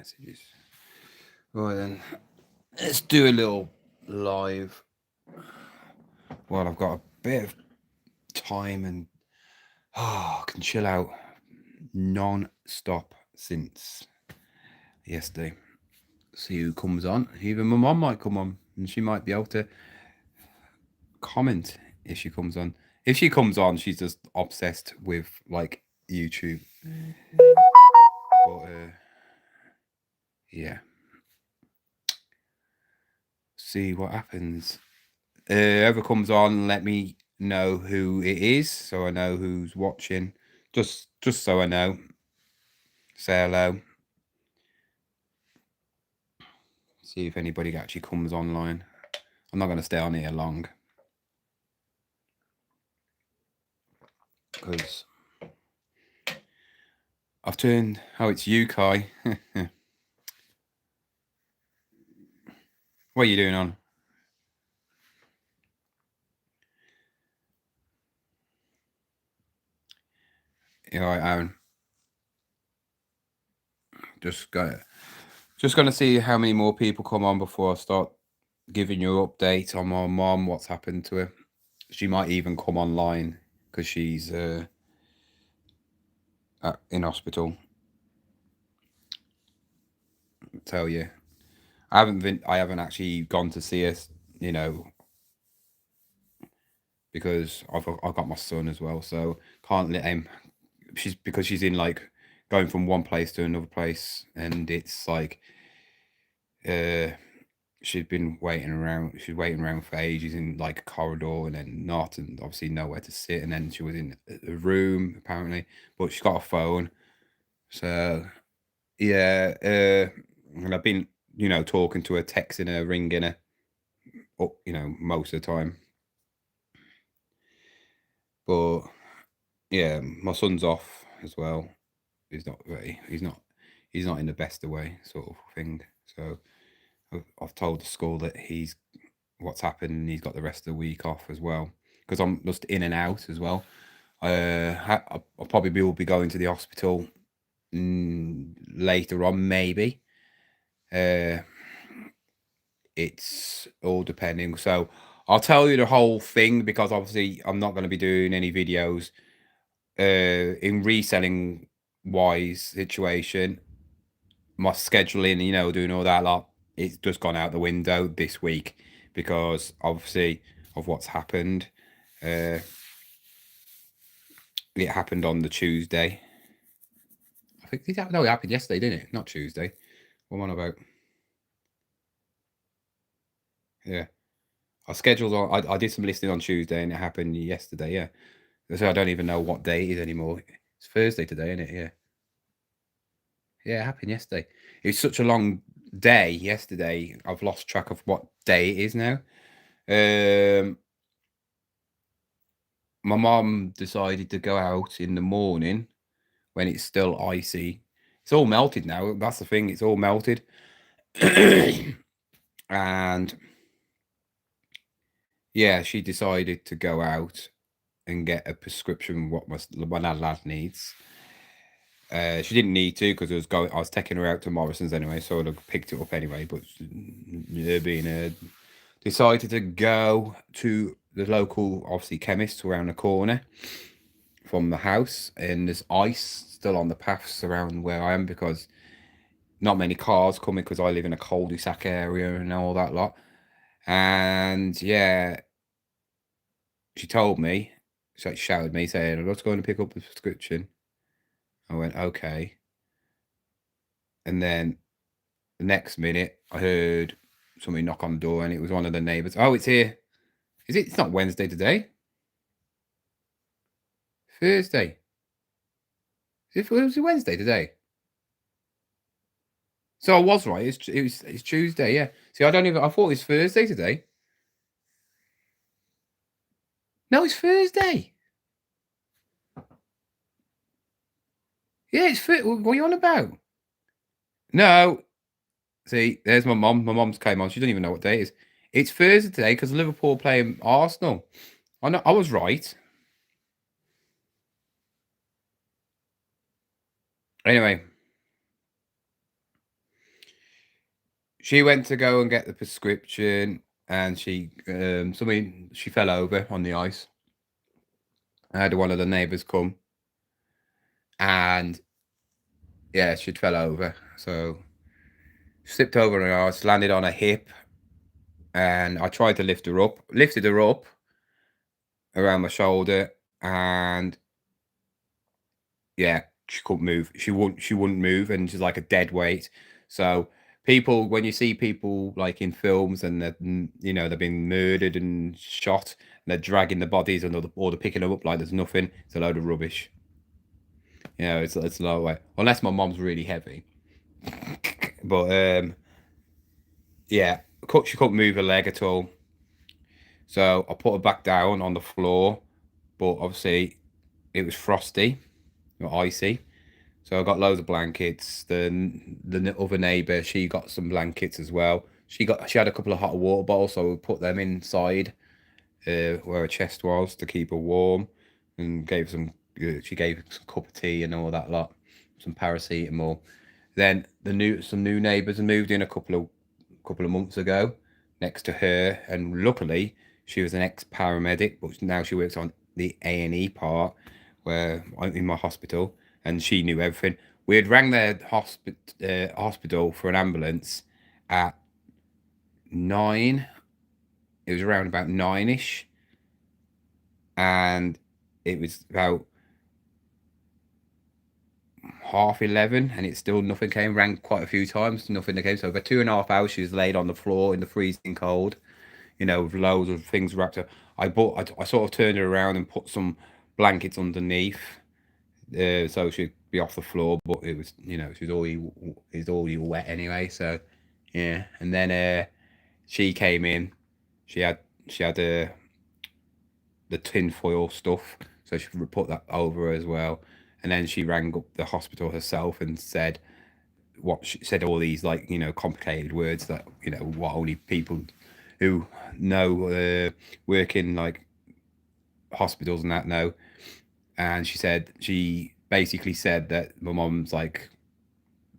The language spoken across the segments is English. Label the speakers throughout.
Speaker 1: messages. Right then, let's do a little live while I've got a bit of time and I can chill out non-stop since yesterday. See who comes on. Even my mum might come on and she might be able to comment if she comes on. If she comes on, she's just obsessed with like YouTube. But yeah, see what happens. Whoever comes on, let me know who it is so I know who's watching. Just so I know. Say hello. See if anybody actually comes online. I'm not going to stay on here long because I've turned. Oh, it's you, Kai. What are you doing on? You all right, Aaron? Just gonna see how many more people come on before I start giving you an update on my mom. What's happened to her? She might even come online because she's in hospital. I'll tell you, I haven't actually gone to see her. You know, because I've got my son as well, so can't let him. She's in like going from one place to another place, and it's like she'd been waiting around. She's waiting around for ages in like a corridor, and then not, and obviously nowhere to sit. And then she was in a room apparently, but she's got a phone. So yeah, and I've been talking to her, texting her, ringing her, most of the time. But yeah, my son's off as well. He's not in the best of way sort of thing. So I've told the school that what's happened and he's got the rest of the week off as well because I'm just in and out as well. I'll probably will be going to the hospital later on maybe. It's all depending. So I'll tell you the whole thing because obviously I'm not going to be doing any videos in reselling wise situation. My scheduling, doing all that lot, it's just gone out the window this week because obviously of what's happened. It happened on the Tuesday. I think it happened yesterday, didn't it? Not Tuesday. What am I on about? Yeah. I did some listening on Tuesday and it happened yesterday, yeah. So I don't even know what day it is anymore. It's Thursday today, isn't it? Yeah. Yeah, it happened yesterday. It was such a long day yesterday. I've lost track of what day it is now. My mom decided to go out in the morning when it's still icy. It's all melted now. That's the thing. It's all melted. And yeah, she decided to go out and get a prescription what my lad needs. She didn't need to because I was taking her out to Morrison's anyway, so I'd have picked it up anyway. But decided to go to the local, obviously, chemist around the corner from the house, and there's ice still on the paths around where I am because not many cars coming because I live in a cul-de-sac area and all that lot. And yeah, she told me, she shouted me saying, "I'm just going to pick up the prescription." I went, okay. And then the next minute, I heard somebody knock on the door, and it was one of the neighbours. Oh, it's here. Is it? It's not Wednesday today. Thursday. Was it Wednesday today? So I was right. It's Tuesday. Yeah. See, I thought it was Thursday today. No, it's Thursday. Yeah, it's what are you on about? No. See, there's my mom. My mom's came on. She doesn't even know what day it is. It's Thursday today because Liverpool playing Arsenal. I know. I was right. Anyway. she went to go and get the prescription, and she fell over on the ice. I had one of the neighbours come, and yeah, she fell over. So slipped over on her ice, landed on her hip, and I tried to lift her up, lifted her up around my shoulder, and yeah, she couldn't move. She wouldn't move, and she's like a dead weight. So people, when you see people like in films and they're being murdered and shot, and they're dragging the bodies or they're picking them up like there's nothing, it's a load of rubbish. It's a low way. Unless my mom's really heavy. But yeah, she couldn't move her leg at all. So I put her back down on the floor, but obviously it was frosty or icy. So I got loads of blankets. The other neighbour, she got some blankets as well. She had a couple of hot water bottles, so we put them inside where her chest was to keep her warm, and she gave some cup of tea and all that lot, some paracetamol. Then some new neighbours moved in a couple of months ago next to her, and luckily she was an ex-paramedic, but now she works on the A&E part where I'm in my hospital, and she knew everything. We had rang the hospital for an ambulance at 9. It was around about 9ish, and it was about 11:30, and it still nothing came. Rang quite a few times, nothing came. So for 2.5 hours, she was laid on the floor in the freezing cold, with loads of things wrapped up. I sort of turned her around and put some blankets underneath, so she'd be off the floor. But it was, she was already wet anyway. So yeah, and then she came in. She had the tin foil stuff, so she put that over her as well. And then she rang up the hospital herself and said what she said, all these like complicated words that what only people who know work in like hospitals and that know. And she basically said that my mom's like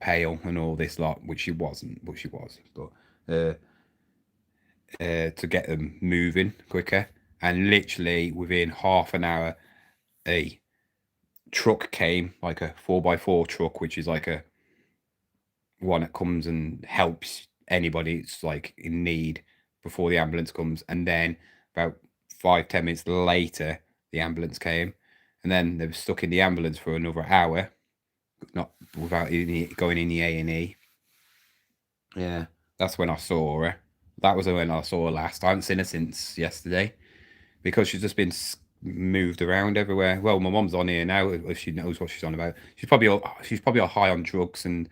Speaker 1: pale and all this lot, which she wasn't, but she was. But to get them moving quicker, and literally within half an hour, a truck came, like a 4x4 truck, which is like a one that comes and helps anybody that's like in need before the ambulance comes. And then about 5-10 minutes later, the ambulance came, and then they were stuck in the ambulance for another hour, not without going in the A&E. Yeah, that's when I saw her. That was when I saw her last. I haven't seen her since yesterday because she's just been moved around everywhere. Well, my mom's on here now. If she knows what she's on about, she's probably high on drugs and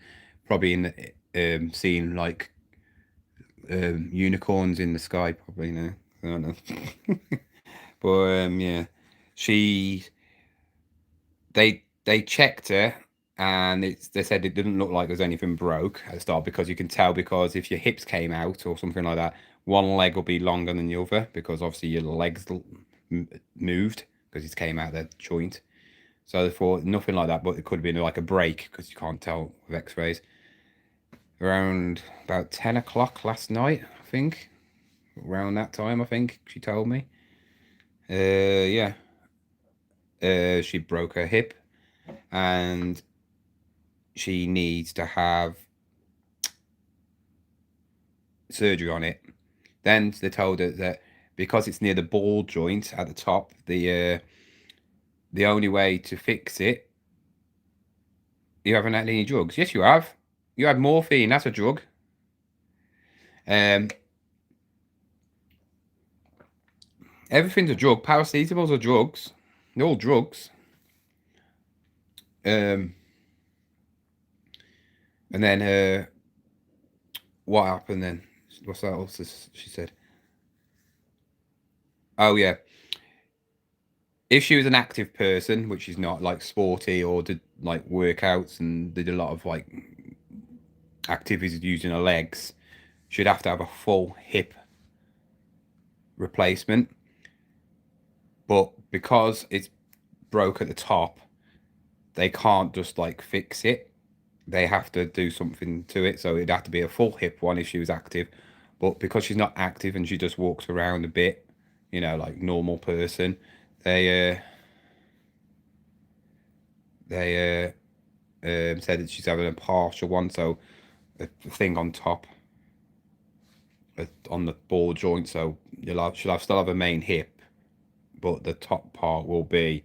Speaker 1: probably in seeing like unicorns in the sky. Probably now. I don't know. But yeah, she they checked her, and they said it didn't look like there's anything broke at the start, because you can tell, because if your hips came out or something like that, one leg will be longer than the other, because obviously your legs moved because it came out the joint. So they thought nothing like that, but it could have been like a break, because you can't tell with X-rays. Around about 10 o'clock last night, I think. Around that time, I think she told me. Yeah. She broke her hip, and she needs to have surgery on it. Then they told her that because it's near the ball joint at the top, the only way to fix it. You haven't had any drugs? Yes, you have. You had morphine. That's a drug. Um, Everything's a drug. Paracetamols are drugs. They're all drugs. And then what happened then? What's that else she said? Oh yeah. If she was an active person, which she's not, like sporty, or did like workouts and did a lot of like activities using her legs, she'd have to have a full hip replacement. But because it's broke at the top, they can't just like fix it. they have to do something to it. So it'd have to be a full hip one if she was active. But because she's not active and she just walks around a bit, like normal person, they said that she's having a partial one. So the thing on top, on the ball joint. So she'll still have a main hip, but the top part will be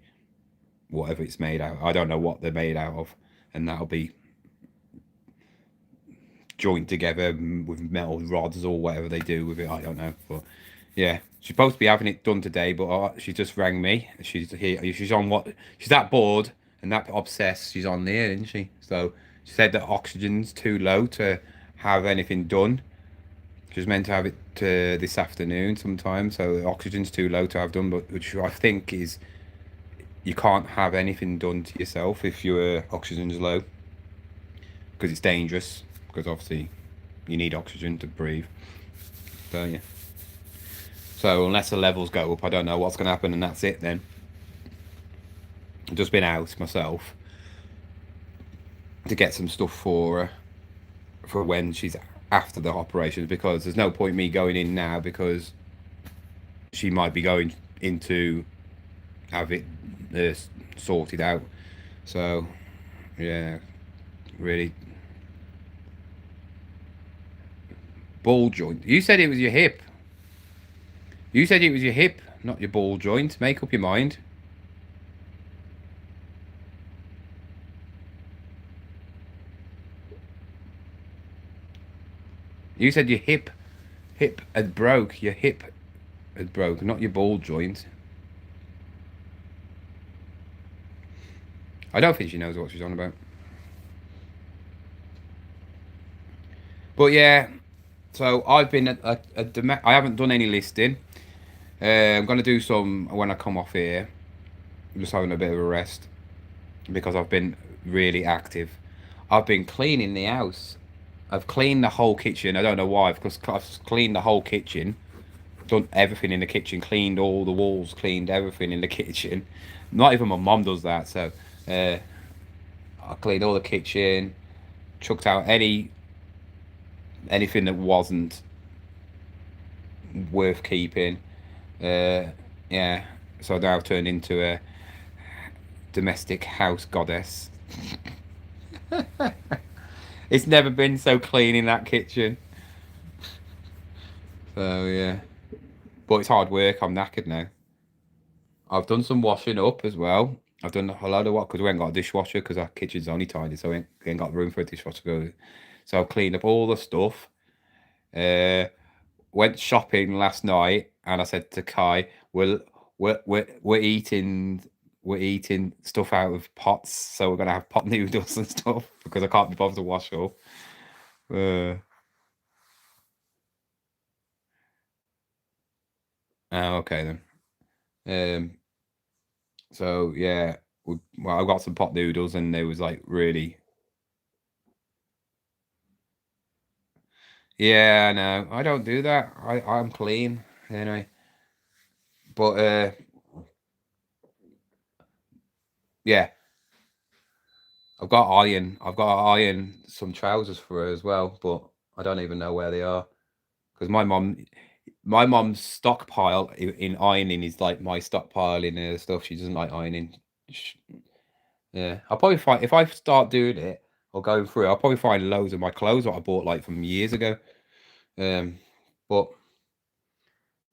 Speaker 1: whatever it's made out. I don't know what they're made out of, and that'll be joined together with metal rods or whatever they do with it. I don't know, but yeah, she's supposed to be having it done today, but she just rang me. She's here. She's on what? She's that bored and that obsessed. She's on there, isn't she? So she said that oxygen's too low to have anything done. She was meant to have it this afternoon sometime, so oxygen's too low to have done, but which I think is you can't have anything done to yourself if your oxygen's low because it's dangerous. Because obviously you need oxygen to breathe, don't you? So unless the levels go up, I don't know what's going to happen, and that's it then. I've just been out myself to get some stuff for her for when she's after the operations because there's no point me going in now because she might be going into have it sorted out. So yeah, really. Ball joint. You said it was your hip. You said it was your hip, not your ball joint. Make up your mind. You said your hip had broke. Your hip had broke, not your ball joint. I don't think she knows what she's on about. But yeah, so I've been I haven't done any listing. I'm gonna do some when I come off here. I'm just having a bit of a rest because I've been really active. I've been cleaning the house. I've cleaned the whole kitchen. I don't know why, because I've cleaned the whole kitchen, done everything in the kitchen, cleaned all the walls, cleaned everything in the kitchen. Not even my mom does that. So uh, I cleaned all the kitchen, chucked out anything that wasn't worth keeping. Uh, yeah, so now I've turned into a domestic house goddess. It's never been so clean in that kitchen. So yeah, but it's hard work. I'm knackered now. I've done some washing up as well. I've done a load of what because we ain't got a dishwasher because our kitchen's only tiny, so we ain't got room for a dishwasher. So I've cleaned up all the stuff. Uh, Went shopping last night, and I said to Kai, we're eating stuff out of pots, so we're gonna have pot noodles and stuff because I can't be bothered to wash up. Uh, okay then. Um, so yeah, well, I got some pot noodles, and they was like really. Yeah, no, I don't do that. I'm clean anyway. But yeah, I've got to iron some trousers for her as well, but I don't even know where they are because my mom's stockpile in ironing is like my stockpile in her stuff. She doesn't like ironing. Yeah, I'll probably find if I start doing it or going through, I'll probably find loads of my clothes that I bought like from years ago. Um, but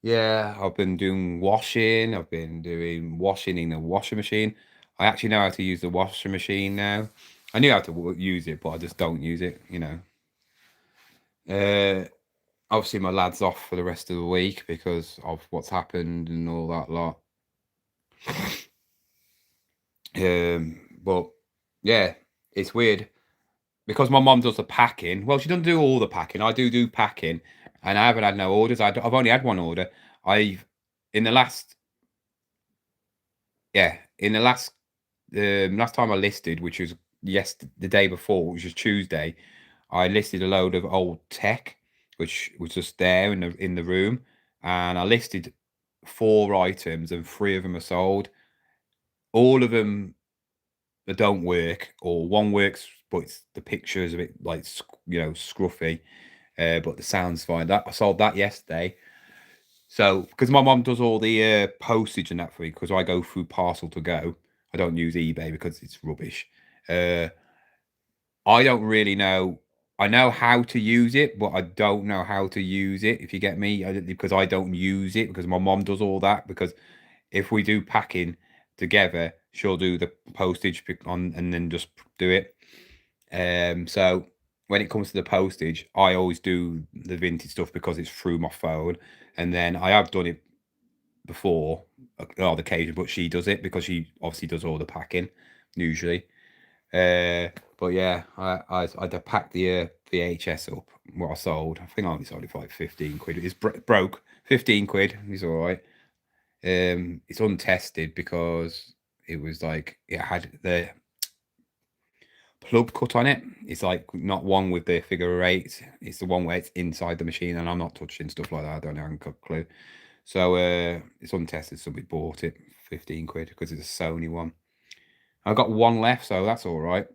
Speaker 1: yeah, I've been doing washing. I've been doing washing in the washing machine. I actually know how to use the washing machine now. I knew how to use it, but I just don't use it. Uh, Obviously, my lad's off for the rest of the week because of what's happened and all that lot. But yeah, it's weird because my mom does the packing. Well, she doesn't do all the packing. I do packing, and I haven't had no orders. I've only had one order. I've in the last yeah in the last time I listed, which was the day before, which was Tuesday, I listed a load of old tech, which was just there in the room, and I listed 4 items, and 3 of them are sold. All of them that don't work, or one works but the picture is a bit like scruffy, but the sound's fine. That I sold that yesterday. So because my mom does all the postage and that for me, because I go through Parcel to Go. I don't use eBay because it's rubbish. Uh, I don't really know. I know how to use it, but I don't know how to use it. If you get me, because I don't use it because my mom does all that. Because if we do packing together, she'll do the postage on and then just do it. So when it comes to the postage, I always do the vintage stuff because it's through my phone, and then I have done it before on odd occasion, but she does it because she obviously does all the packing usually. But yeah, I packed the VHS up. What I sold, I think I only sold it for like 15 quid. It's broke 15 quid. It's all right. It's untested because it was like it had the plug cut on it. It's like not one with the figure eight. It's the one where it's inside the machine, and I'm not touching stuff like that. I don't have a clue. So it's untested. Somebody bought it 15 quid because it's a Sony one. I got one left, so that's all right.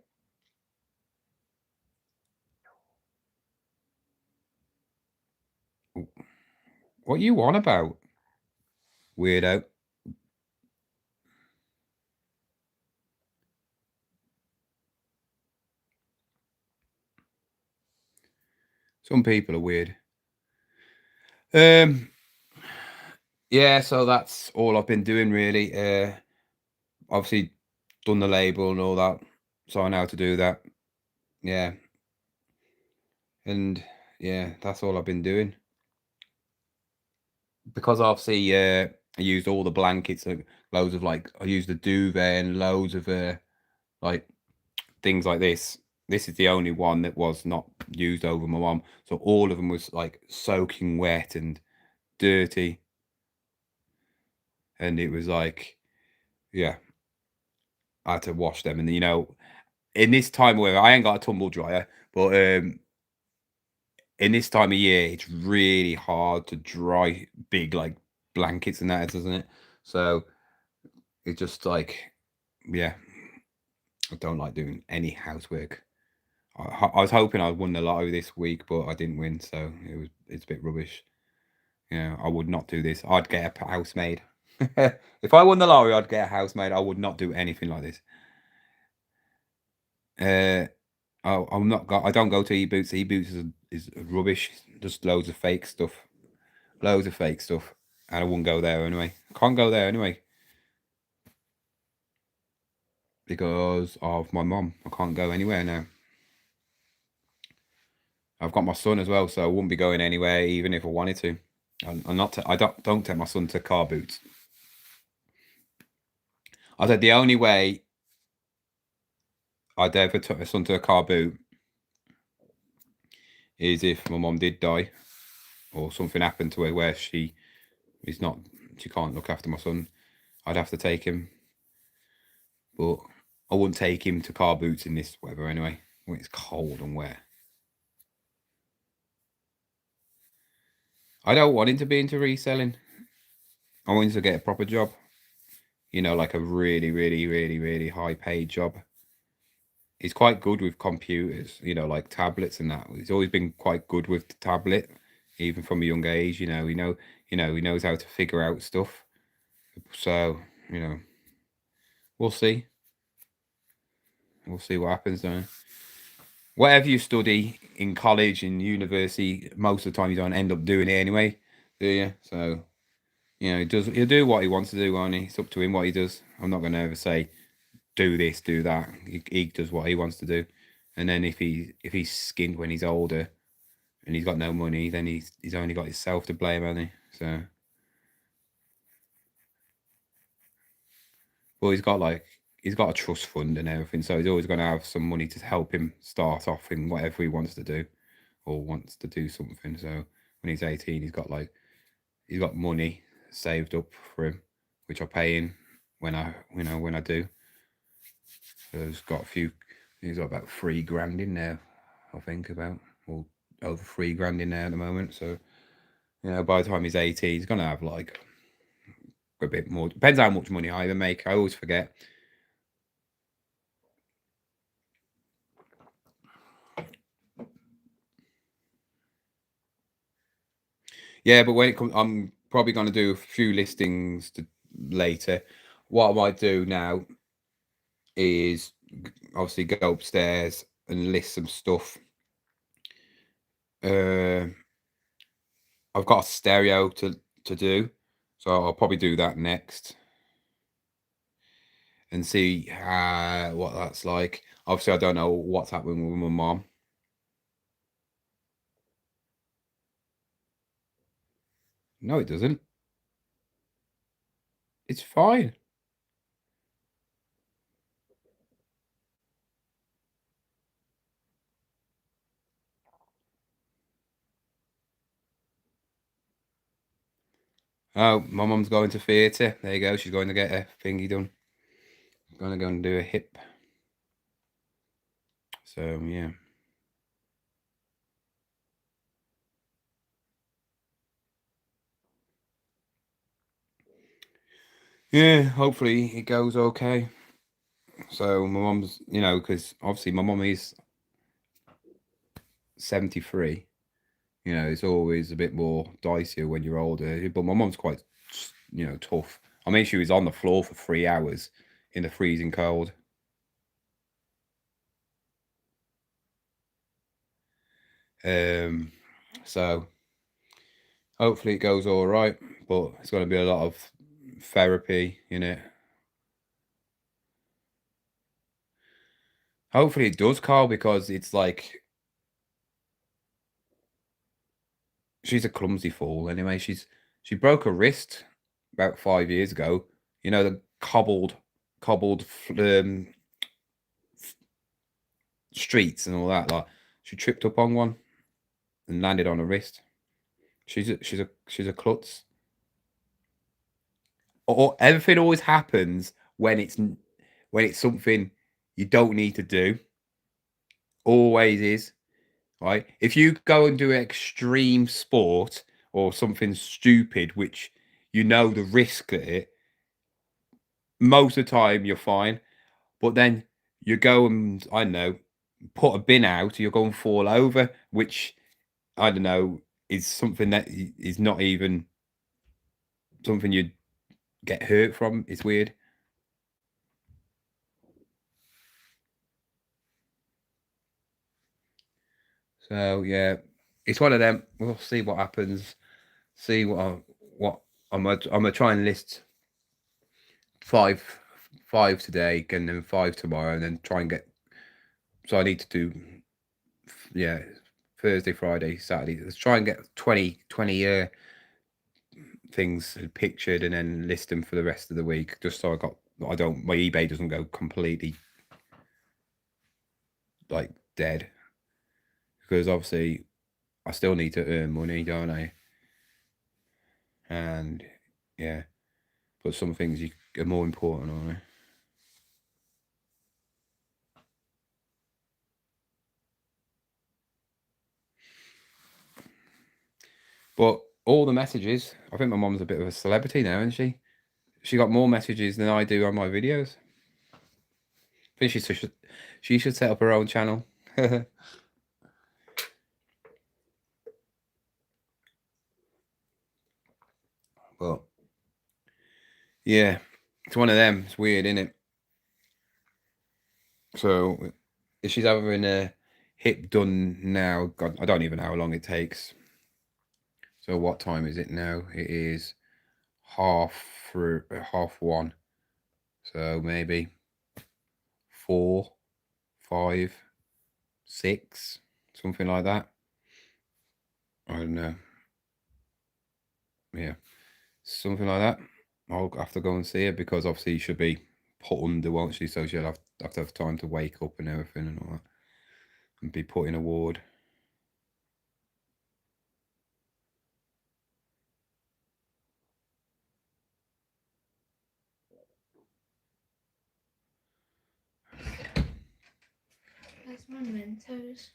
Speaker 1: What you on about, weirdo? Some people are weird. Um, yeah, so that's all I've been doing really. Obviously done the label and all that, so I know how to do that. Yeah, and yeah, that's all I've been doing. Because obviously, I used all the blankets, loads of like I used the duvet and loads of like things like this. This is the only one that was not used over my mom, so all of them was like soaking wet and dirty, and it was like, yeah, I had to wash them. And in this time of weather, I ain't got a tumble dryer, but in this time of year, it's really hard to dry big like blankets and that, doesn't it? So it's just like, yeah, I don't like doing any housework. I was hoping I'd won the lottery this week, but I didn't win, so it's a bit rubbish. I would not do this. I'd get a housemaid. If I won the lottery, I'd get a housemaid. I would not do anything like this. Uh, I'm not. I don't go to eBoots. eBoots is rubbish. Just loads of fake stuff. Loads of fake stuff. And I wouldn't go there anyway. I can't go there anyway because of my mom. I can't go anywhere now. I've got my son as well, so I wouldn't be going anywhere even if I wanted to. I'm not. I don't take my son to car boots. I said the only way I'd ever take my son to a car boot is if my mom did die or something happened to her where is not she can't look after my son. I'd have to take him, but I wouldn't take him to car boots in this weather anyway when it's cold and wet. I don't want him to be into reselling. I want him to get a proper job. Like a really, really, really, really high paid job. He's quite good with computers, like tablets and that. He's always been quite good with the tablet, even from a young age. He knows how to figure out stuff. So, we'll see. We'll see what happens though. Whatever you study in college and university, most of the time you don't end up doing it anyway, do you? So, he'll do what he wants to do, won't he? It's up to him what he does. I'm not going to ever say do this, do that. He does what he wants to do, and then if he's skinned when he's older and he's got no money, then he's only got himself to blame, hasn't he? So, well, he's got a trust fund and everything, so he's always going to have some money to help him start off in whatever he wants to do, or wants to do something. So when he's 18, he's got money saved up for him, which I pay in when I do. So he's got a few. He's got about 3 grand in there, I think about, or over 3 grand in there at the moment. So by the time he's 18, he's gonna have like a bit more. Depends how much money I either make. I always forget. Yeah, but when it comes, I'm probably going to do a few listings later. What I might do now is obviously go upstairs and list some stuff. Uh, I've got a stereo to do, so I'll probably do that next and see what that's like. Obviously, I don't know what's happening with my mom. No, it doesn't. It's fine. Oh, my mum's going to theatre. There you go. She's going to get a thingy done. Going to go and do a hip. So yeah. Yeah, hopefully it goes okay. So my mum's, because obviously my mum is 73. It's always a bit more dicier when you're older. But my mum's quite, tough. I mean, she was on the floor for 3 hours in the freezing cold. Um, so hopefully it goes all right. But it's going to be a lot of therapy in it. Hopefully it does, Carl, because it's like she's a clumsy fool. Anyway, she broke her wrist about 5 years ago. The cobbled streets and all that. Like she tripped up on one and landed on her wrist. She's a klutz. Or everything always happens when it's something you don't need to do. Always is. Right? If you go and do extreme sport or something stupid, which the risk of it, most of the time you're fine. But then you go and I don't know, put a bin out, you're going to fall over, which I don't know is something that is not even something you'd get hurt from. It's weird. So yeah, it's one of them. We'll see what happens. See what I'm gonna try and list five five today and then five tomorrow and then try and get. So I need to do yeah Thursday, Friday, Saturday. Let's try and get 20 things pictured and then list them for the rest of the week. Just so I don't my eBay doesn't go completely like dead because obviously I still need to earn money, don't I? And yeah, but some things are more important, aren't they? But all the messages, I think my mom's a bit of a celebrity now, isn't she? She got more messages than I do on my videos. I think she should set up her own channel. But yeah, it's one of them. It's weird, isn't it? So if she's having a hip done now, God, I don't even know how long it takes. So what time is it now? It is half through half one. So maybe 4, 5, 6, something like that. I don't know. Yeah, something like that. I'll have to go and see her because obviously she should be put under, won't she? So she'll have to have time to wake up and everything and all that, and be put in a ward.
Speaker 2: Where's my Mentos?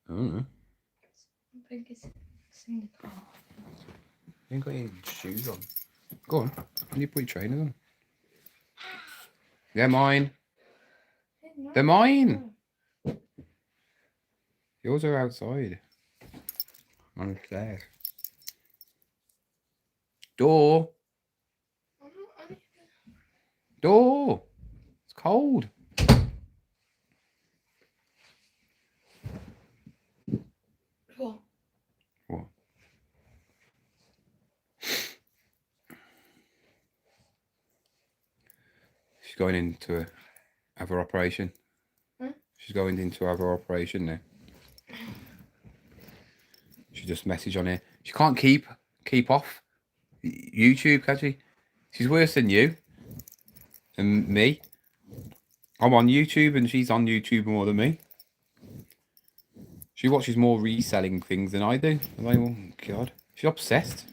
Speaker 1: I don't know.
Speaker 2: I think it's in the car.
Speaker 1: You ain't got any shoes on. Go on. Can you put your trainers on? They're mine. They're mine. Yours are outside on the stairs. Door.
Speaker 2: I'm not on it.
Speaker 1: Door. It's cold.
Speaker 2: What?
Speaker 1: What? She's going into have her operation. She's going into have her operation now. She just messaged on here. She can't keep off YouTube, can she? She's worse than you and me. I'm on YouTube and she's on YouTube more than me. She watches more reselling things than I do. I'm like, oh God, she's obsessed.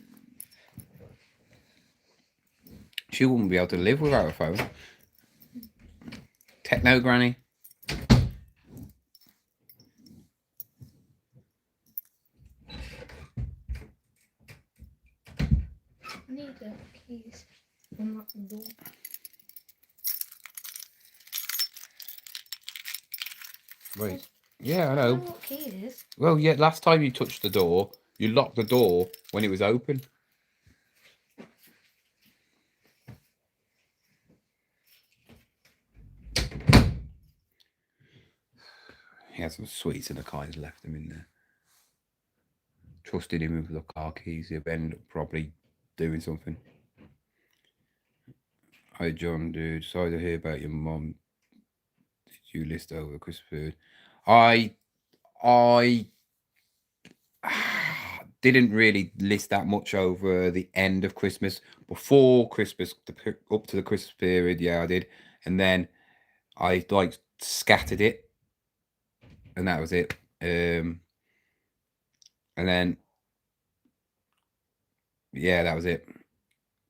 Speaker 1: She wouldn't be able to live without a phone. Techno granny.
Speaker 2: I need the keys. Unlock the door.
Speaker 1: Wait. Yeah, I
Speaker 2: I
Speaker 1: know.
Speaker 2: don't know what key it is.
Speaker 1: Well, yeah, last time you touched the door, you locked the door when it was open. He had some sweets in the car, he's left them in there. Trusted him with the car keys, he'll end up probably doing something. Hi John, dude, sorry to hear about your mum. Did you list over Christmas food? I didn't really list that much over the end of Christmas. Before Christmas, up to the Christmas period, yeah, I did. And then I like scattered it, and that was it. And then, yeah, that was it.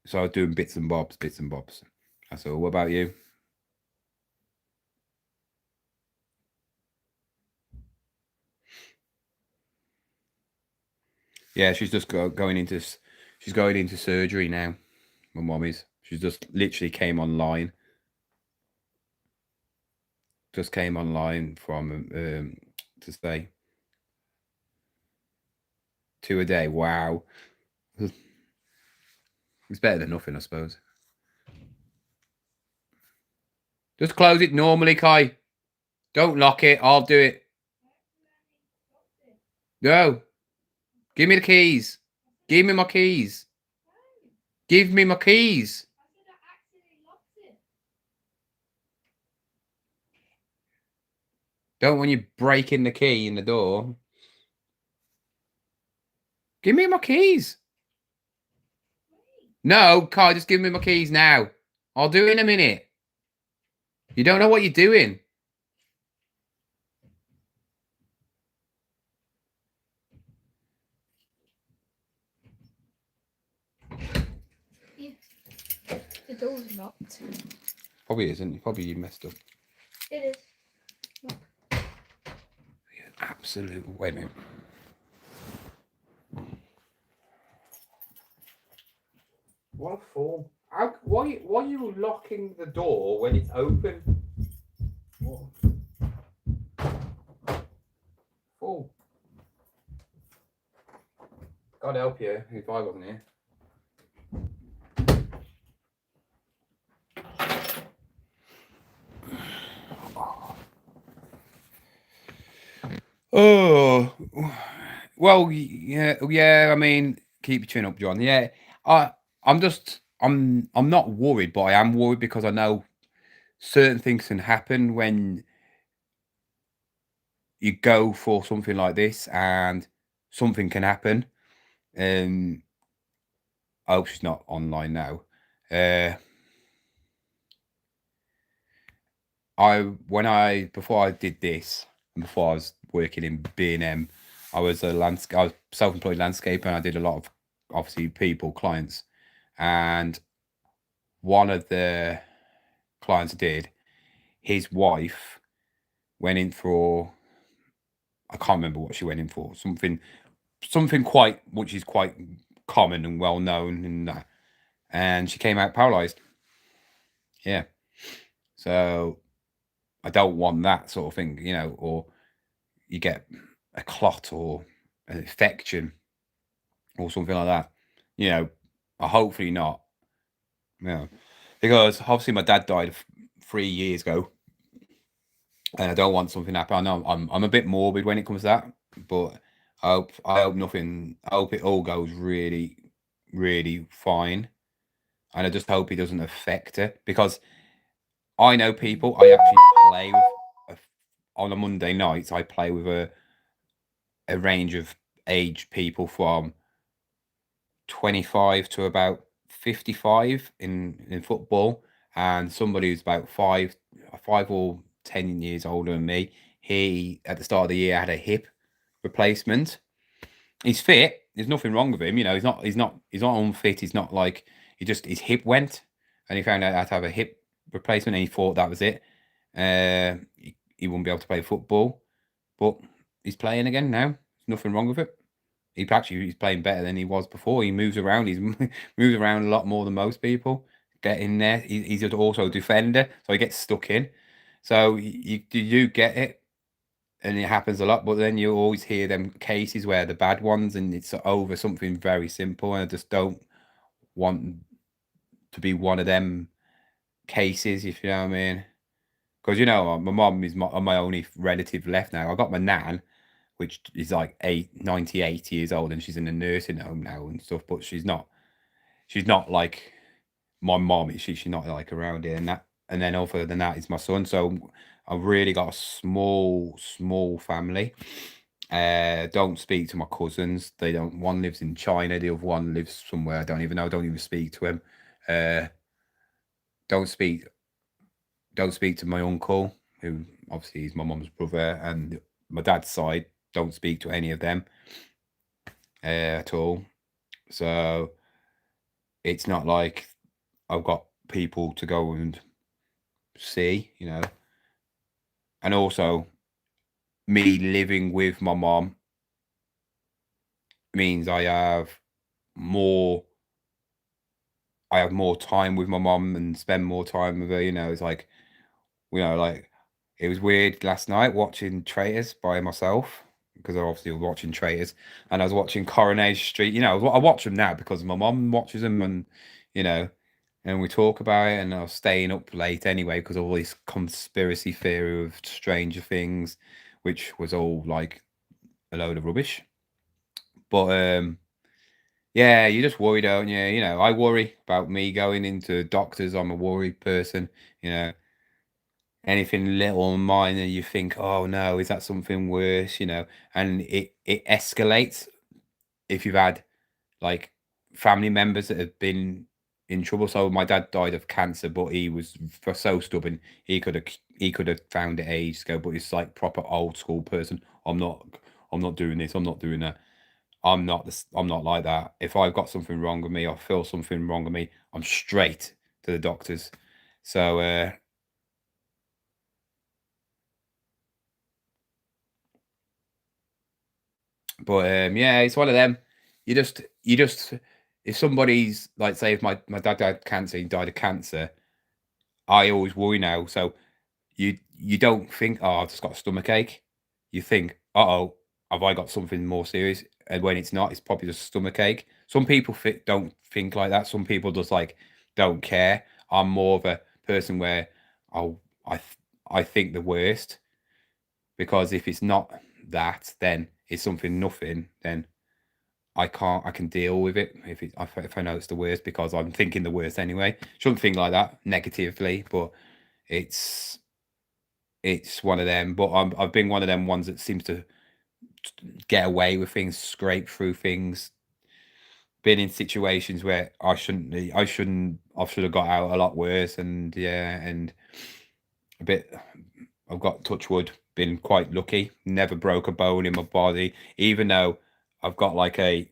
Speaker 1: So I was doing bits and bobs. That's all. What about you? Yeah, she's just going into surgery now. My mom is. She just literally came online. Just came online from to say 2 a day. Wow, it's better than nothing, I suppose. Just close it normally, Kai. Don't lock it. I'll do it. No. Give me the keys. Give me my keys. Give me my keys. Don't want you breaking the key in the door. Give me my keys. No, Kai, just give me my keys now. I'll do it in a minute. You don't know what you're doing.
Speaker 2: Yeah. The door's locked.
Speaker 1: Probably isn't. Probably you messed up.
Speaker 2: It is.
Speaker 1: Absolute. Wait a minute. What a fool. Why are you locking the door when it's open? What? Fool. God help you if I wasn't here. Oh, well, yeah. I mean, keep your chin up, John. Yeah, I'm not worried, but I am worried because I know certain things can happen when you go for something like this, and something can happen. I hope she's not online now. Before I did this, and before I was working in B&M, I was self-employed landscaper, and I did a lot of obviously clients, and one of the clients I did, his wife went in for, I can't remember what she went in for, something which is quite common and well known, and she came out paralyzed. Yeah, so I don't want that sort of thing, or you get a clot or an infection or something like that, Hopefully not. Yeah, because obviously my dad died 3 years ago, and I don't want something to happen. I know I'm a bit morbid when it comes to that, but I hope nothing. I hope it all goes really, really fine, and I just hope it doesn't affect her because I know people. I actually play with on a Monday night. I play with a range of age people from 25 to about 55 in football, and somebody who's about 5 or 10 years older than me. He at the start of the year had a hip replacement. He's fit. There's nothing wrong with him. He's not unfit. He's not like he just his hip went, and he found out how to have a hip replacement, and he thought that was it. He wouldn't be able to play football, but he's playing again now. There's nothing wrong with it. He's playing better than he was before. He moves around. He's moves around a lot more than most people. Get in there. He's also a defender, so he gets stuck in. So you get it, and it happens a lot. But then you always hear them cases where the bad ones, and it's over something very simple. And I just don't want to be one of them cases, if you know what I mean. Because my mom is my only relative left now. I got my nan, which is like 98 years old, and she's in a nursing home now and stuff. But she's not. She's not like my mom. She's not like around here and that. And then other than that is my son. So I've really got a small family. Don't speak to my cousins. They don't. One lives in China. The other one lives somewhere I don't even know. Don't even speak to him. Uh, don't speak. Don't speak to my uncle, who obviously is my mom's brother, and my dad's side. Don't speak to any of them at all. So it's not like I've got people to go and see. And also me living with my mom means more I have more time with my mom and spend more time with her. It's like it was weird last night watching Traitors by myself because I obviously was watching Traitors, and I was watching Coronation Street. I watch them now because my mom watches them, and you know, and we talk about it. And I was staying up late anyway because of all this conspiracy theory of Stranger Things, which was all like a load of rubbish. But yeah, you just worry, don't you? I worry about me going into doctors. I'm a worried person. You know, anything little minor, you think, oh no, is that something worse? And it escalates if you've had like family members that have been in trouble. So my dad died of cancer, but he was so stubborn. He could have found it ages ago, but he's like proper old school person. I'm not doing this. I'm not doing that. I'm not like that. If I've got something wrong with me or feel something wrong with me, I'm straight to the doctors. So but yeah, it's one of them. You just if somebody's like, say, if my dad had cancer, he died of cancer. I always worry now. So you don't think, oh, I've just got a stomach ache. You think, oh, have I got something more serious? And when it's not, it's probably just a stomach ache. Some people don't think like that. Some people just like don't care. I'm more of a person where I'll I th- I think the worst, because if it's not that, then it's something nothing. Then I can deal with it if I know it's the worst, because I'm thinking the worst anyway. Shouldn't think like that negatively, but it's it's one of them. But I've been one of them ones that seems to get away with things, scrape through things. Been in situations where I should have got out a lot worse, and yeah, and a bit. I've got, touch wood, been quite lucky. Never broke a bone in my body, even though I've got like a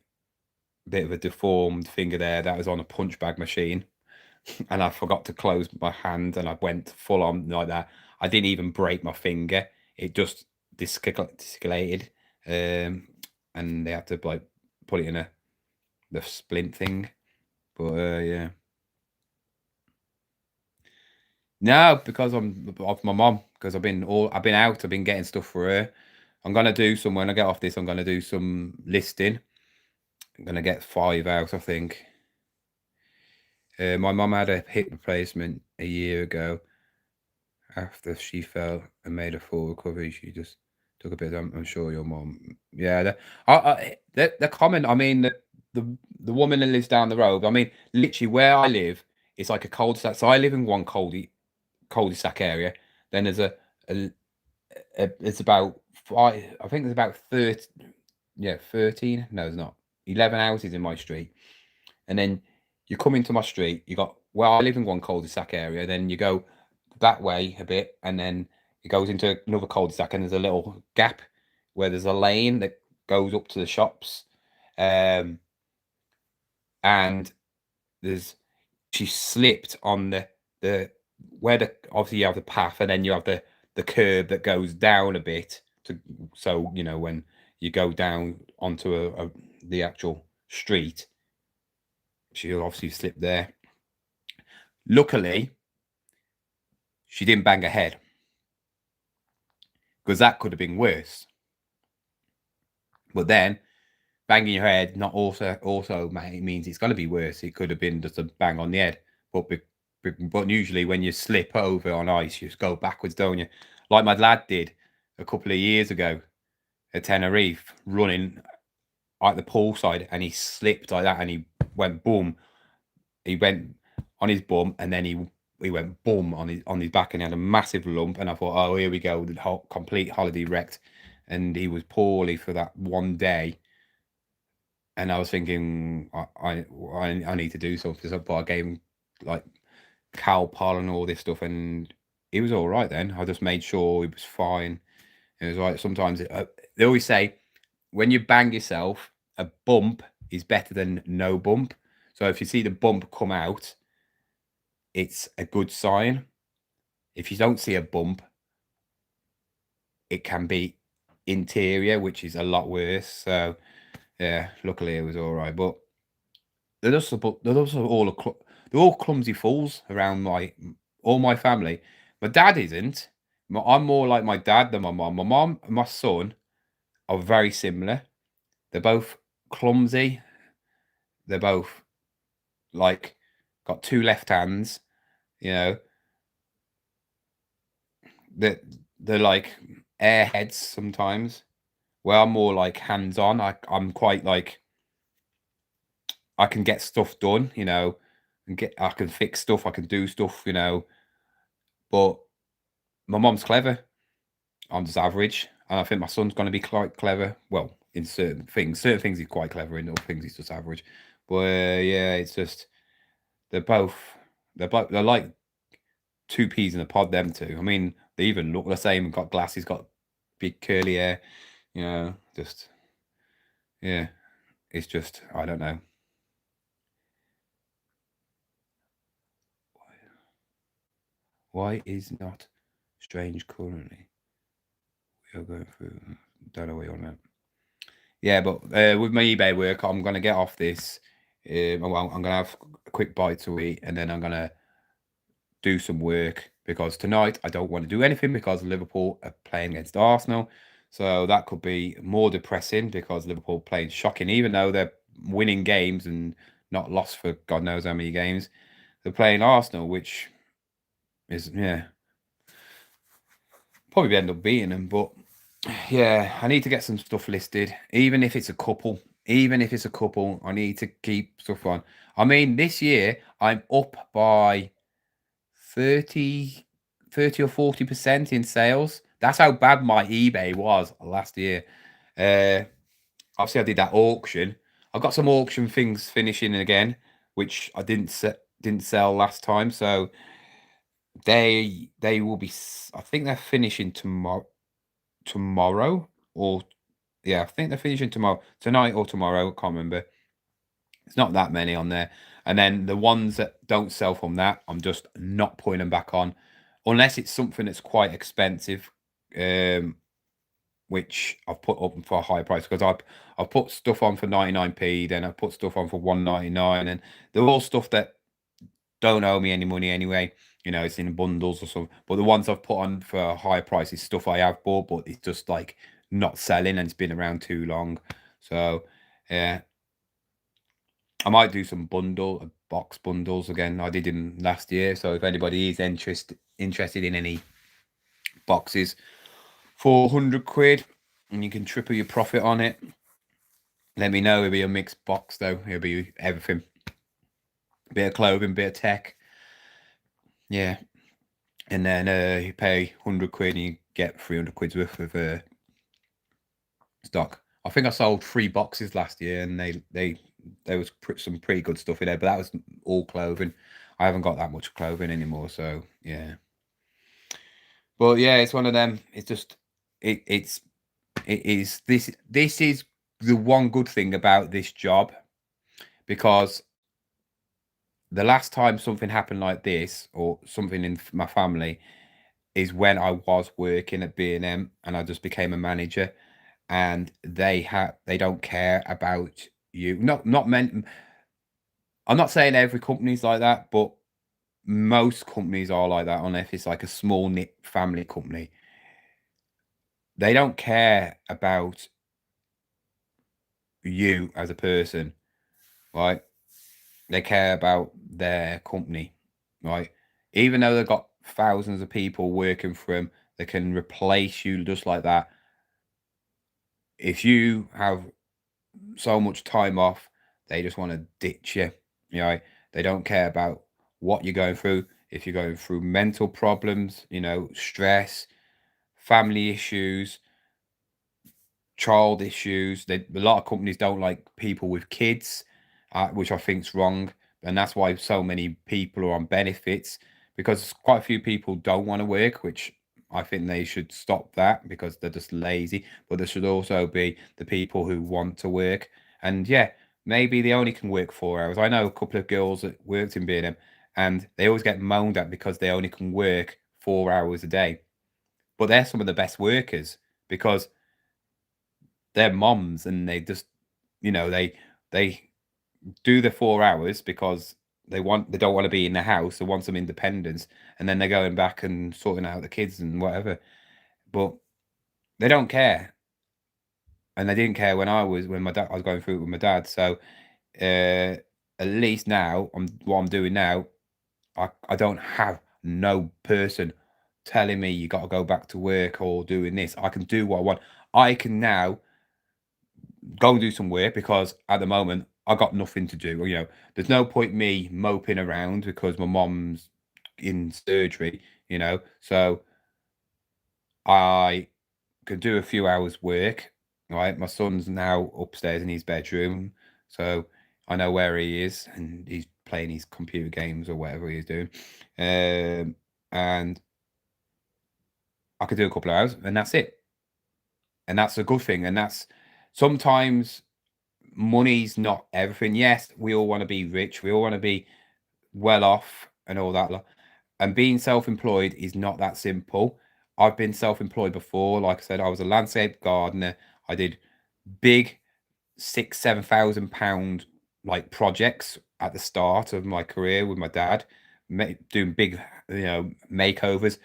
Speaker 1: bit of a deformed finger there that was on a punch bag machine, and I forgot to close my hand, and I went full on like that. I didn't even break my finger; it just discolated, um, and they had to like put it in the splint thing. But yeah, no, because I'm of my mom. Because I've been out. I've been getting stuff for her. I'm gonna do some when I get off this. I'm gonna do some listing. I'm gonna get 5 out, I think. My mum had a hip replacement a year ago. After she fell and made a full recovery, she just took a bit. I'm sure your mom. Yeah, the common. I mean, the woman that lives down the road. I mean, literally where I live, it's like a cul-de-sac. So I live in one cul-de-sac area. Then there's a it's about five. I think there's about 30. Yeah, 13. No, it's not. 11 houses in my street, and then you come into my street. You got well, I live in one cul-de-sac area. Then you go that way a bit, and then it goes into another cul-de-sac, and there's a little gap where there's a lane that goes up to the shops, and there's she slipped on the where the obviously you have the path, and then you have the curb that goes down a bit to so when you go down onto the actual street, she obviously slipped there. Luckily, she didn't bang her head because that could have been worse. But then banging your head not also means it's going to be worse. It could have been just a bang on the head, but usually when you slip over on ice, you just go backwards, don't you? Like my lad did a couple of years ago at Tenerife, running at the poolside, and he slipped like that, and he went boom. He went on his bum, and then he went boom on his back, and he had a massive lump. And I thought, oh, here we go, the whole complete holiday wrecked. And he was poorly for that one day. And I was thinking, I need to do something. So I gave him like Calpol and all this stuff, and he was all right then. I just made sure he was fine. It was like sometimes they always say when you bang yourself, a bump is better than no bump. So if you see the bump come out, it's a good sign. If you don't see a bump, it can be interior, which is a lot worse. So yeah, luckily it was all right. But they're all clumsy fools around all my family. My dad isn't. I'm more like my dad than my mom. My mom and my son are very similar. They're both clumsy. They're both like got two left hands. You know, they're, they're like airheads sometimes. Where I'm more like hands on. I'm quite like I can get stuff done. And I can fix stuff. I can do stuff. But my mom's clever. I'm just average, and I think my son's going to be quite clever. Well, in certain things he's quite clever. In other things he's just average. But yeah, it's just they're both they're like two peas in a pod. Them two. I mean, they even look the same. Got glasses. Got big curly hair. Just yeah. It's just I don't know. Why is not strange currently? We are going through. Don't know what you're on about. Yeah, but with my eBay work, I'm gonna get off this. Well, I'm gonna have a quick bite to eat, and then I'm gonna do some work because tonight I don't want to do anything because Liverpool are playing against Arsenal. So that could be more depressing because Liverpool playing shocking, even though they're winning games and not lost for God knows how many games. They're playing Arsenal, which is probably end up beating them, but yeah, I need to get some stuff listed, even if it's a couple. Even if it's a couple, I need to keep stuff on. I mean, this year I'm up by 30, 30 or 40% in sales. That's how bad my eBay was last year. Uh, Obviously, I did that auction. I've got some auction things finishing again, which I didn't sell last time. So they will be. I think they're finishing tomorrow or yeah, I think they're finishing tonight or tomorrow. I can't remember. It's not that many on there. And then the ones that don't sell from that, I'm just not putting them back on, unless it's something that's quite expensive, um, which I've put up for a high price because I've put stuff on for 99p, then I've put stuff on for 199, and they're all stuff that don't owe me any money anyway. It's in bundles or something. But the ones I've put on for a higher price is stuff I have bought, but it's just like not selling and it's been around too long. So yeah, I might do some box bundles again. I did in last year. So if anybody is interested in any boxes for 100 quid and you can triple your profit on it, let me know. It'll be a mixed box though. It'll be everything. Bit of clothing, bit of tech. Yeah. And then you pay 100 quid and you get 300 quid's worth of stock. I think I sold 3 boxes last year and there was some pretty good stuff in there, but that was all clothing. I haven't got that much clothing anymore, so yeah. But yeah, it's one of them. It's just it is this is the one good thing about this job, because the last time something happened like this or something in my family is when I was working at B&M and I just became a manager, and they don't care about you. Not meant. I'm not saying every company's like that, but most companies are like that. Unless it's like a small knit family company, they don't care about you as a person, right? They care about their company, right? Even though they've got thousands of people working for them, they can replace you just like that. If you have so much time off, they just want to ditch you. You know, they don't care about what you're going through. If you're going through mental problems, stress, family issues, child issues. A lot of companies don't like people with kids, which I think's wrong, and that's why so many people are on benefits, because quite a few people don't want to work, which I think they should stop that because they're just lazy. But there should also be the people who want to work, and yeah, maybe they only can work 4 hours. I know a couple of girls that worked in B&M, and they always get moaned at because they only can work 4 hours a day, but they're some of the best workers because they're moms and they just they do the 4 hours because they don't want to be in the house, they want some independence, and then they're going back and sorting out the kids and whatever, but they don't care, and they didn't care when my dad I was going through it with my dad. So at least now what I'm doing now, I don't have no person telling me you got to go back to work or doing this. I can do what I want. I can now go and do some work because at the moment I got nothing to do. There's no point me moping around because my mom's in surgery. So I could do a few hours work. Right, my son's now upstairs in his bedroom, so I know where he is, and he's playing his computer games or whatever he's doing, and I could do a couple of hours, and that's it. And that's a good thing. And that's sometimes money's not everything. Yes, we all want to be rich. We all want to be well off and all that. And being self-employed is not that simple. I've been self-employed before. Like I said, I was a landscape gardener. I did big 6,000-7,000 pound like projects at the start of my career with my dad, doing big, makeovers,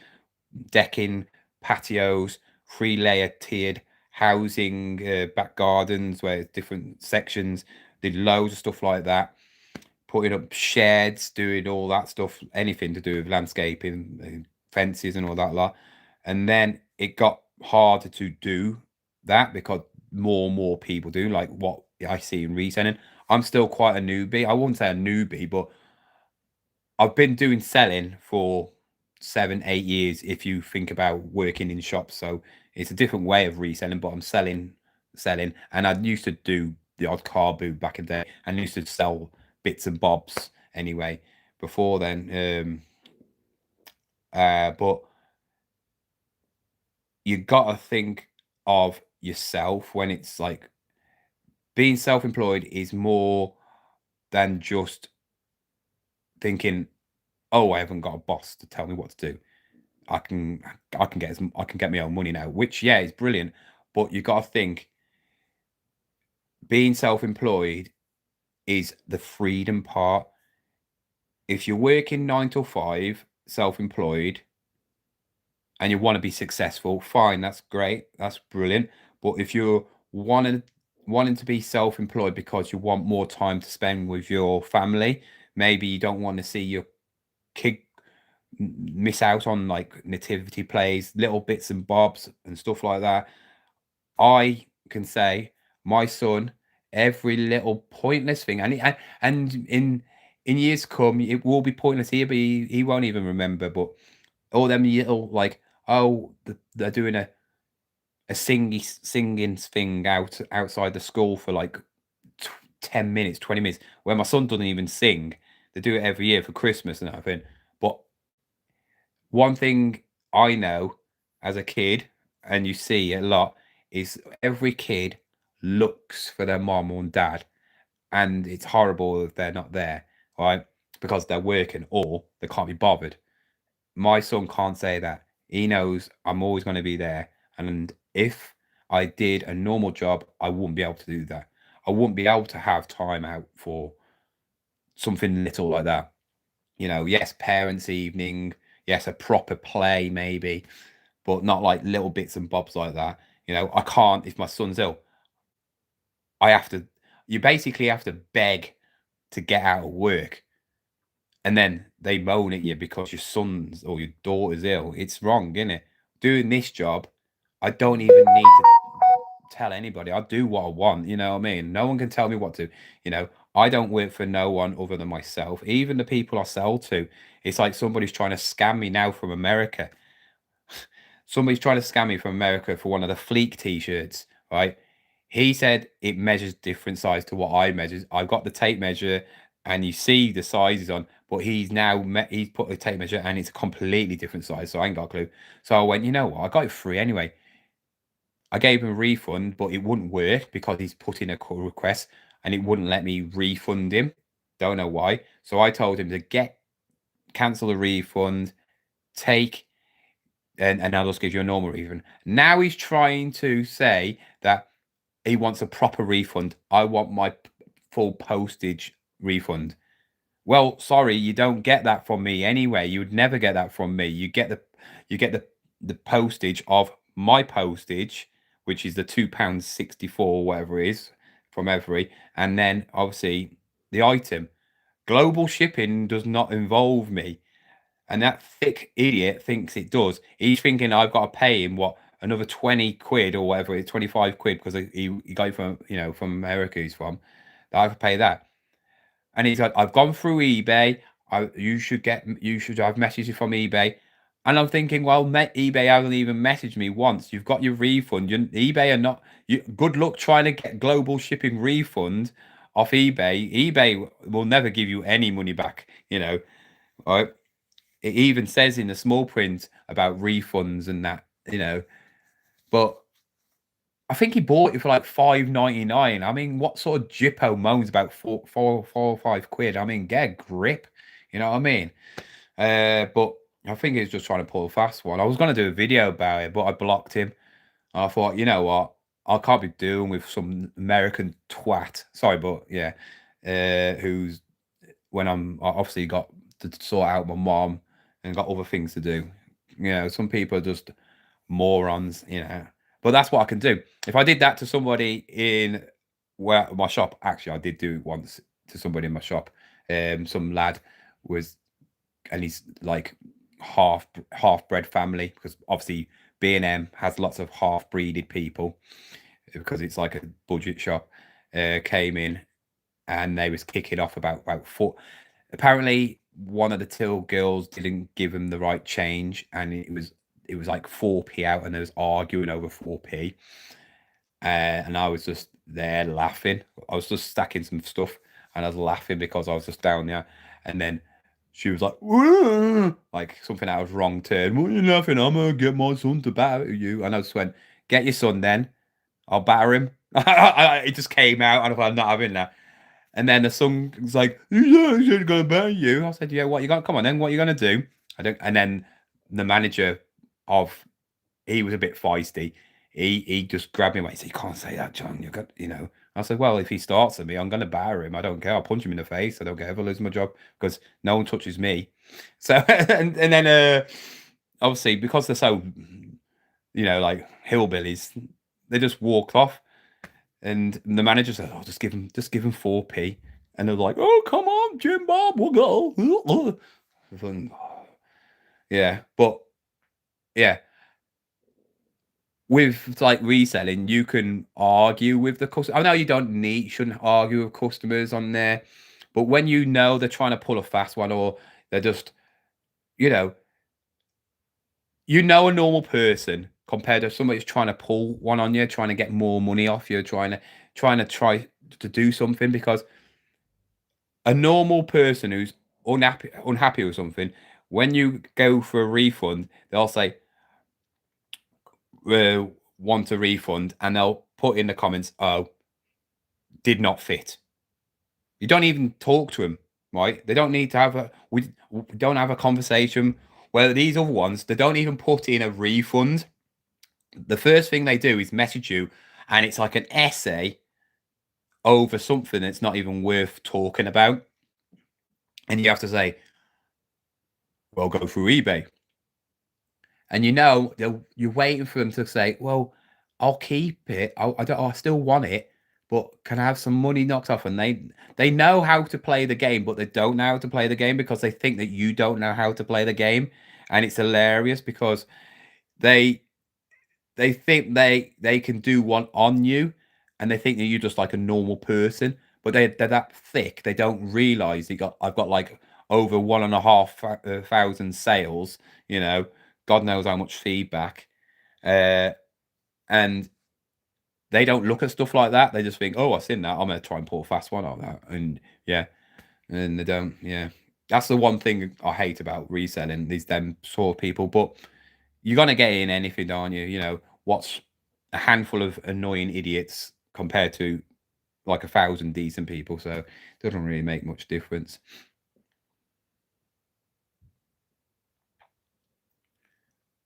Speaker 1: decking, patios, 3-layer tiered housing, back gardens where it's different sections. Did loads of stuff like that, putting up sheds, doing all that stuff, anything to do with landscaping, fences, and all that lot. And then it got harder to do that because more and more people do, like what I see in reselling. I'm still quite a newbie. I wouldn't say a newbie, but I've been doing selling for 7, 8 years if you think about working in shops. So it's a different way of reselling, but I'm selling. And I used to do the odd car boot back in the day and used to sell bits and bobs anyway before then. But you gotta think of yourself when it's like being self-employed is more than just thinking, oh, I haven't got a boss to tell me what to do. I can I can get my own money now, which yeah is brilliant. But you got to think being self-employed is the freedom part. If you're working 9 till 5, self-employed, and you want to be successful, fine, that's great, that's brilliant. But if you're wanting to be self-employed because you want more time to spend with your family, maybe you don't want to see your kid miss out on like nativity plays, little bits and bobs and stuff like that. I can say my son every little pointless thing, and in years to come, it will be pointless here, but he won't even remember. But all them little like, oh, they're doing a singing thing outside the school for like 10 minutes, 20 minutes, where my son doesn't even sing. They do it every year for Christmas and everything. But one thing I know as a kid, and you see a lot, is every kid looks for their mom and dad, and it's horrible if they're not there, right? Because they're working or they can't be bothered. My son can't say that. He knows I'm always going to be there, and if I did a normal job, I wouldn't be able to do that. I wouldn't be able to have time out for something little like that. Yes, parents' evening, yes, a proper play maybe, but not like little bits and bobs like that. I can't, if my son's ill, I have to, you basically have to beg to get out of work. And then they moan at you because your son's or your daughter's ill. It's wrong, isn't it? Doing this job, I don't even need to tell anybody. I do what I want. You know what I mean? No one can tell me what to. You know, I don't work for no one other than myself. Even the people I sell to, it's like somebody's trying to scam me now from America. Somebody's trying to scam me from America for one of the Fleek t-shirts, right? He said it measures different size to what I measure. I've got the tape measure and you see the sizes on, but he's put the tape measure and it's a completely different size, so I ain't got a clue. So I went, you know what? I got it free anyway. I gave him a refund, but it wouldn't work because he's put in a call request and it wouldn't let me refund him. Don't know why. So I told him to cancel the refund, take and I'll just give you a normal refund. Now he's trying to say that he wants a proper refund. I want my full postage refund. Well, sorry, you don't get that from me anyway. You would never get that from me. You get the postage of my postage, which is the £2.64, whatever it is, from every, and then obviously the item. Global shipping does not involve me. And that thick idiot thinks it does. He's thinking I've got to pay him what, another 20 quid or whatever, it's 25 quid because he got it from from America he's from. That I have to pay that. And he's like, I've gone through eBay. You should have messages from eBay. And I'm thinking, well, eBay hasn't even messaged me once. You've got your refund. eBay are not. Good luck trying to get global shipping refund off eBay. eBay will never give you any money back. Right? It even says in the small print about refunds and that. But I think he bought it for like 5.99. I mean, what sort of jippo moans about four or 5 quid? I mean, get a grip. You know what I mean? But I think he's just trying to pull a fast one. I was going to do a video about it, but I blocked him. I thought, you know what? I can't be doing with some American twat. Sorry, but yeah, who's when I obviously got to sort out my mom and got other things to do. Some people are just morons. But that's what I can do. If I did that to somebody in my shop, actually, I did do it once to somebody in my shop. Some lad was, and he's like half bred family because obviously B&M has lots of half breeded people because it's like a budget shop. Came in and they was kicking off about four. Apparently, one of the till girls didn't give him the right change, and it was like 4p out, and they was arguing over 4p. And I was just there laughing. I was just stacking some stuff, and I was laughing because I was just down there. And then she was like, "Whoa," like something out of wrong turn. What are you laughing? I'm gonna get my son to batter you. And I just went, "Get your son then. I'll batter him." It just came out, and I thought, I'm not having that. And then the son was like, "He's gonna batter you." I said, "Yeah, what you got? Come on, then. What you gonna do?" I don't. And then the manager of he was a bit feisty. He just grabbed me and went, "You can't say that, John. You got." I said, "Well, if he starts at me, I'm gonna batter him. I don't care. I'll punch him in the face. I don't care if I lose my job because no one touches me." So and then obviously because they're so like hillbillies, they just walked off. And the manager said, "Oh, just give him 4p." And they're like, "Oh, come on, Jim Bob, we'll go." Yeah, but yeah, with like reselling, you can argue with the customer. I know you shouldn't argue with customers on there, but when you know they're trying to pull a fast one or they're just, you know, a normal person compared to somebody who's trying to pull one on you, trying to get more money off you, try to do something because a normal person who's unhappy with something, when you go for a refund, they'll say, uh, want a refund, and they'll put in the comments, "Oh, did not fit." You don't even talk to them, right? They don't need to have a we don't have a conversation. Where these other ones, they don't even put in a refund. The first thing they do is message you, and it's like an essay over something that's not even worth talking about. And you have to say, "Well, go through eBay." And you're waiting for them to say, "Well, I'll keep it. I still want it, but can I have some money knocked off?" And they know how to play the game, but they don't know how to play the game because they think that you don't know how to play the game, and it's hilarious because they they think they can do one on you, and they think that you're just like a normal person, but they're that thick. They don't realize I've got like over 1,500 sales. You know, God knows how much feedback, uh, and they don't look at stuff like that. They just think, "Oh, I've seen that. I'm gonna try and pull a fast one on that." And yeah, and they don't. Yeah, that's the one thing I hate about reselling. These them sort of people, but you're gonna get in anything, aren't you? You know, what's a handful of annoying idiots compared to like 1,000 decent people, so it doesn't really make much difference.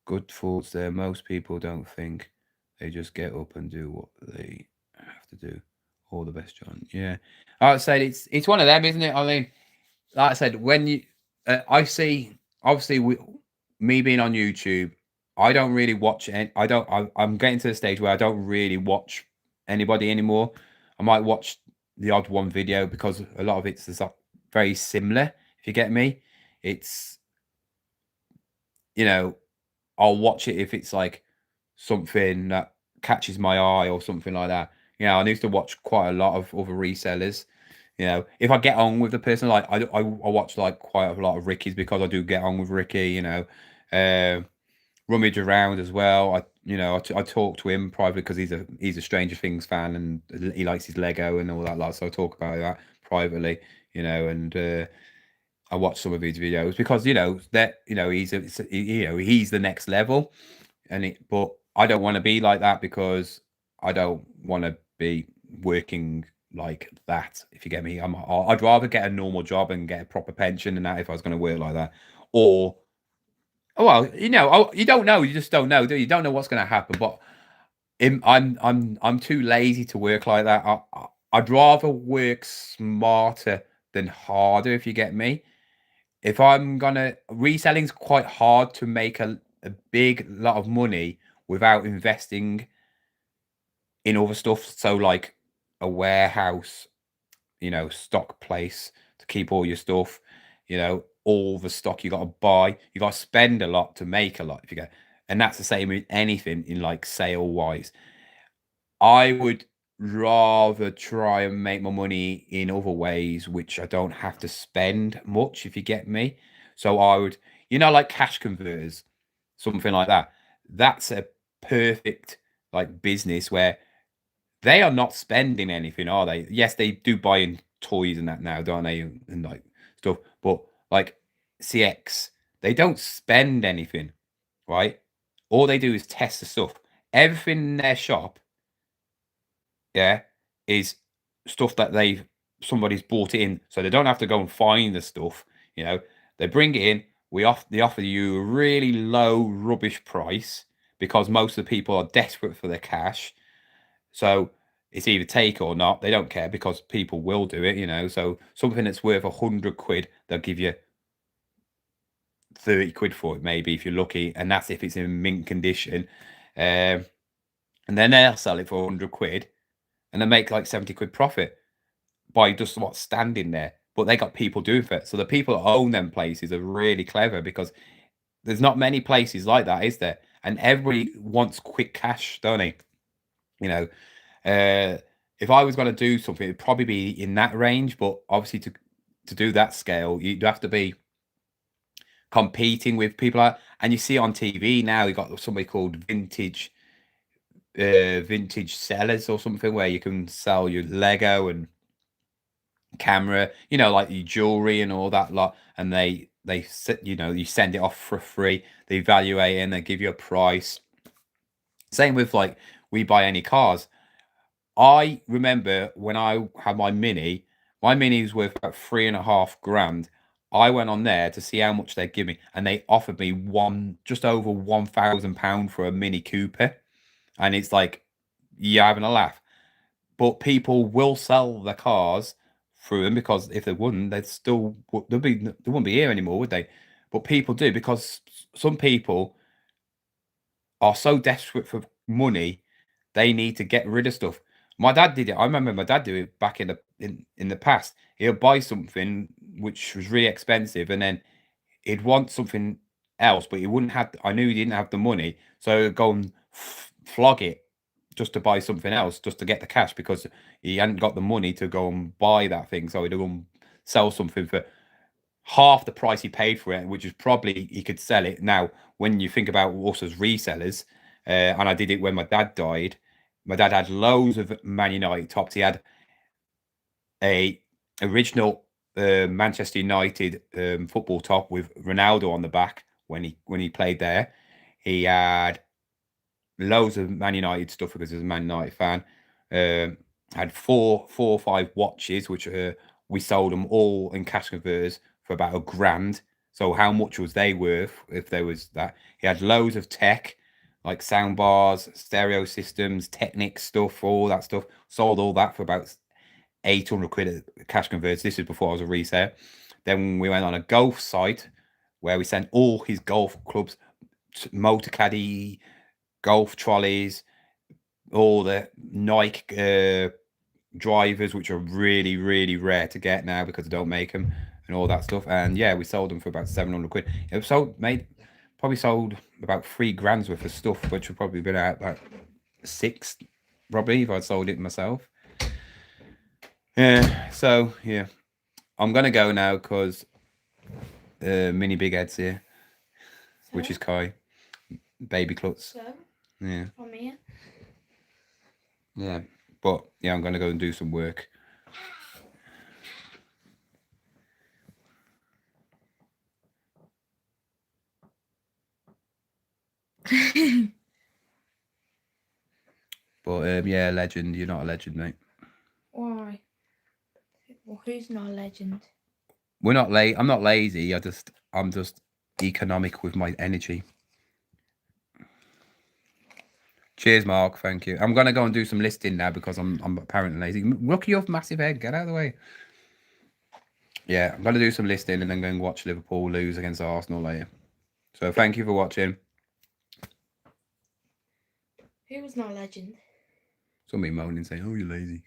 Speaker 1: Good thoughts there. Most people don't think, they just get up and do what they have to do. All the best, John. Yeah, like I said, it's one of them, isn't it? I mean, like I said, when you, I see, obviously, me being on YouTube, I don't really watch. I'm getting to the stage where I don't really watch anybody anymore. I might watch the odd one video because a lot of it's very similar. If you get me, it's you know I'll watch it if it's like something that catches my eye or something like that. I used to watch quite a lot of other resellers. If I get on with the person, like I watch like quite a lot of Ricky's because I do get on with Ricky. Uh, Rummage around as well. I talk to him privately because he's a Stranger Things fan and he likes his Lego and all that lot. So I talk about that privately. And I watch some of his videos because that he's the next level, but I don't want to be like that because I don't want to be working like that. If you get me, I'd rather get a normal job and get a proper pension than that if I was going to work like that. Or well, you don't know. You just don't know, do you? You don't know what's going to happen. But I'm too lazy to work like that. I'd rather work smarter than harder. If you get me. If I'm gonna Reselling's quite hard to make a big lot of money without investing in other stuff. So like a warehouse, stock place to keep all your stuff, all the stock you got to buy. You got to spend a lot to make a lot. If you get, and that's the same with anything in like sale wise. I would rather try and make my money in other ways, which I don't have to spend much, if you get me. So I would, like cash converters, something like that. That's a perfect like business where they are not spending anything, are they? Yes, they do buying toys and that now, don't they? And like stuff, but like CX, they don't spend anything, right? All they do is test the stuff. Everything in their shop, yeah, is stuff that somebody's bought it in, so they don't have to go and find the stuff. They bring it in. They offer you a really low rubbish price because most of the people are desperate for their cash. So it's either take or not. They don't care because people will do it. So something that's worth 100 quid, they'll give you 30 quid for it, maybe if you're lucky, and that's if it's in mint condition. And then they'll sell it for 100 quid and they make like 70 quid profit. by just what's standing there. But they got people doing it. So the people that own them places are really clever because there's not many places like that, is there? And everybody wants quick cash, don't they? You know, if I was going to do something, it'd probably be in that range. But obviously, to do that scale, you'd have to be competing with people. And you see on TV now, you got somebody called vintage sellers or something, where you can sell your Lego and camera, like your jewelry and all that lot, and you send it off for free. They evaluate it and they give you a price. Same with like we buy any cars. I remember when I had my mini was worth about 3.5 grand. I went on there to see how much they'd give me, and they offered me just over £1,000 for a Mini Cooper. And it's like, you're having a laugh. But people will sell their cars through them, because if they wouldn't, they wouldn't be here anymore, would they? But people do, because some people are so desperate for money, they need to get rid of stuff. My dad did it. I remember my dad did it back in the past. He'll buy something which was really expensive, and then he'd want something else, but he wouldn't have. I knew he didn't have the money, so he'd go and flog it just to buy something else, just to get the cash, because he hadn't got the money to go and buy that thing. So he'd go and sell something for half the price he paid for it, which is probably he could sell it now. When you think about us as resellers, and I did it when my dad died. My dad had loads of Man United tops. He had a original Manchester United football top with Ronaldo on the back when he played there. He had loads of Man United stuff because he was a Man United fan. Had four or five watches, which we sold them all in cash converters for about £1,000. So how much was they worth if there was that? He had loads of tech, like sound bars, stereo systems, Technic stuff, all that stuff. Sold all that for about 800 quid at cash converters. This is before I was a reseller. Then we went on a golf site where we sent all his golf clubs, motor caddy, golf trolleys, all the Nike drivers, which are really, really rare to get now because they don't make them, and all that stuff. And yeah, we sold them for about 700 quid. It probably sold about 3 grand's worth of stuff, which would probably been out about 6, probably, if I'd sold it myself. Yeah, so yeah, I'm gonna go now because Mini Big Head's here, which is Kai, Baby Klutz.
Speaker 2: So,
Speaker 1: Yeah,
Speaker 2: from here.
Speaker 1: yeah, but yeah, I'm gonna go and do some work. But yeah, legend. You're not a legend, mate.
Speaker 2: Why? Well, who's not a legend?
Speaker 1: We're not late. I'm not lazy. I'm just economic with my energy. Cheers, Mark. Thank you. I'm gonna go and do some listing now because I'm apparently lazy. Look at your massive head. Get out of the way. Yeah, I'm gonna do some listing and then go and watch Liverpool lose against Arsenal later. So thank you for watching.
Speaker 2: Who was not a legend?
Speaker 1: Somebody moaning saying, "Oh, you're lazy."